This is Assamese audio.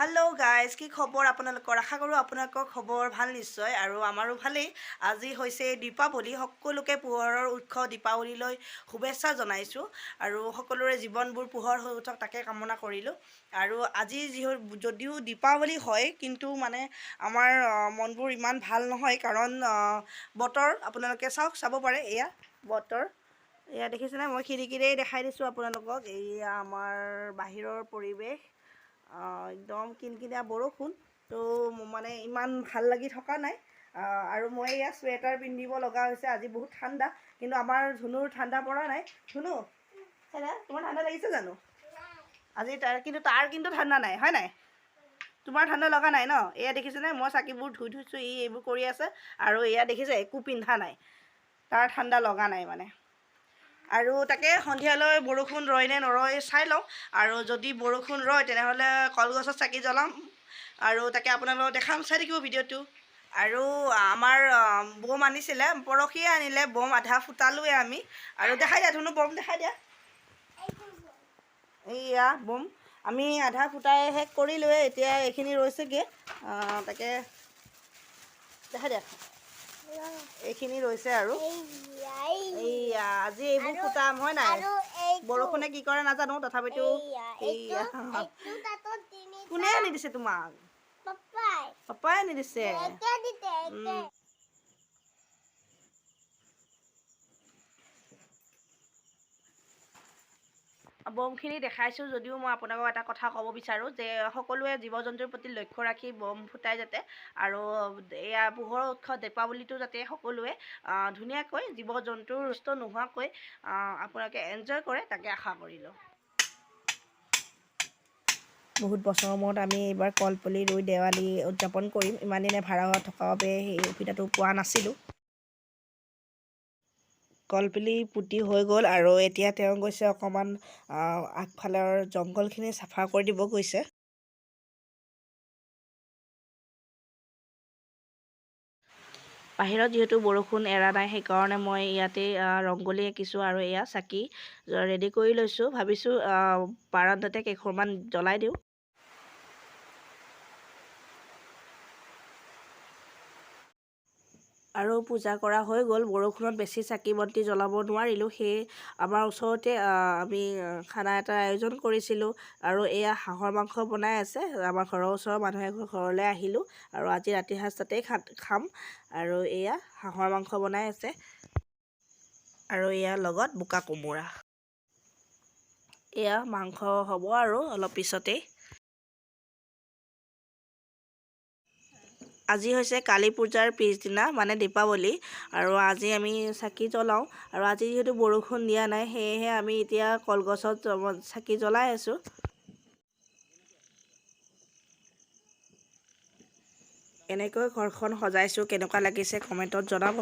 হেল্ল' গাইজ, কি খবৰ আপোনালোকৰ? আশা কৰোঁ আপোনালোকৰ খবৰ ভাল নিশ্চয়, আৰু আমাৰো ভালেই। আজি হৈছে দীপাৱলী। সকলোকে পোহৰৰ উৎসৱ দীপাৱলীলৈ শুভেচ্ছা জনাইছোঁ, আৰু সকলোৰে জীৱনবোৰ পোহৰ হৈ উঠক তাকে কামনা কৰিলোঁ। আৰু আজি যদিও দীপাৱলী হয়, কিন্তু মানে আমাৰ মনবোৰ ইমান ভাল নহয়, কাৰণ বতৰ আপোনালোকে চাব পাৰে। এয়া বতৰ, এয়া দেখিছেনে? মই খিৰিকীৰেই দেখাই দিছোঁ আপোনালোকক। এয়া আমাৰ বাহিৰৰ পৰিৱেশ। একদম কিনকিনীয়া বৰষুণ, তো মানে ইমান ভাল লাগি থকা নাই। আৰু মই এয়া চুৱেটাৰ পিন্ধিব লগা হৈছে। আজি বহুত ঠাণ্ডা, কিন্তু আমাৰ ধুনুৰ ঠাণ্ডা পৰা নাই। ধুনু, তোমাৰ ঠাণ্ডা লাগিছে জানো? আজি তাৰ কিন্তু ঠাণ্ডা নাই, হয় নাই? তোমাৰ ঠাণ্ডা লগা নাই ন? এয়া দেখিছেনে? মই চাকিবোৰ ধুই থৈছোঁ, এইবোৰ কৰি আছে। আৰু এয়া দেখিছে, একো পিন্ধা নাই। তাৰ ঠাণ্ডা লগা নাই মানে। আৰু তাকে সন্ধিয়ালৈ বৰষুণ ৰয় নে নৰয় চাই লওঁ। আৰু যদি বৰষুণ ৰয়, তেনেহ'লে কলগছত চাকি জ্বলাম, আৰু তাকে আপোনালোকক দেখাম। চাই থাকিব ভিডিঅ'টো। আৰু আমাৰ বম আনিছিলে, পৰহিয়ে আনিলে বম। আধা ফুটালোৱে আমি। আৰু দেখাই দিয়া ধুনু, বম দেখাই দিয়া। এইয়া বম আমি আধা ফুটাই শেষ কৰিলোৱে। এতিয়া এইখিনি ৰৈছেগৈ, তাকে দেখাই দিয়া। এইখিনি ৰৈছে, আৰু এইয়া আজি এইবোৰ ফুটাম, হয় নাই? বৰষুণে কি কৰে নাজানো, তথাপিতো এইয়া। কোনে আনি দিছে তোমাক? পাপাই আনি দিছে। বমখিনি দেখাইছোঁ যদিও মই আপোনালোকক এটা কথা ক'ব বিচাৰোঁ, যে সকলোৱে জীৱ জন্তুৰ প্ৰতি লক্ষ্য ৰাখি বম ফুটাই যাতে, আৰু এয়া পোহৰৰ উৎসৱ দীপাৱলীটো যাতে সকলোৱে ধুনীয়াকৈ জীৱ জন্তুৰ ৰুষ্ট নোহোৱাকৈ আপোনালোকে এনজয় কৰে, তাকে আশা কৰিলোঁ। বহুত বছৰৰ মূৰত আমি এইবাৰ কলপুলি ৰুই দেৱালী উদযাপন কৰিম। ইমান দিনে ভাড়া থকাৰ বাবে সেই সুবিধাটো পোৱা নাছিলোঁ। কলপুলি পুতি হৈ গ'ল, আৰু এতিয়া তেওঁ গৈছে অকণমান আগফালৰ জংঘলখিনি চাফা কৰি দিব গৈছে। বাহিৰত যিহেতু বৰষুণ এৰা নাই, সেইকাৰণে মই ইয়াতে ৰংগলী আঁকিছোঁ, আৰু এয়া চাকি ৰেডি কৰি লৈছোঁ। ভাবিছোঁ বাৰান্দাতে কেইখনমান জ্বলাই দিওঁ। আৰু পূজা কৰা হৈ গ'ল। বৰষুণত বেছি চাকি বন্তি জ্বলাব নোৱাৰিলোঁ, সেয়ে আমাৰ ওচৰতে আমি খানা এটাৰ আয়োজন কৰিছিলোঁ। আৰু এয়া হাঁহৰ মাংস বনাই আছে। আমাৰ ঘৰৰ ওচৰৰ মানুহ এঘৰ ঘৰলৈ আহিলোঁ, আৰু আজি ৰাতিৰ সাঁজ তাতেই খাম। আৰু এয়া হাঁহৰ মাংস বনাই আছে, আৰু এয়া লগত বোকা কোমোৰা। এয়া মাংস হ'ব আৰু অলপ পিছতেই। আজি হৈছে কালী পূজাৰ পিছদিনা, মানে দীপাৱলী। আৰু আজি আমি চাকি জ্বলাওঁ, আৰু আজি যিহেতু বৰষুণ দিয়া নাই, সেয়েহে আমি এতিয়া কলগছত চাকি জ্বলাই আছোঁ। এনেকৈ ঘৰখন সজাইছোঁ, কেনেকুৱা লাগিছে কমেণ্টত জনাব।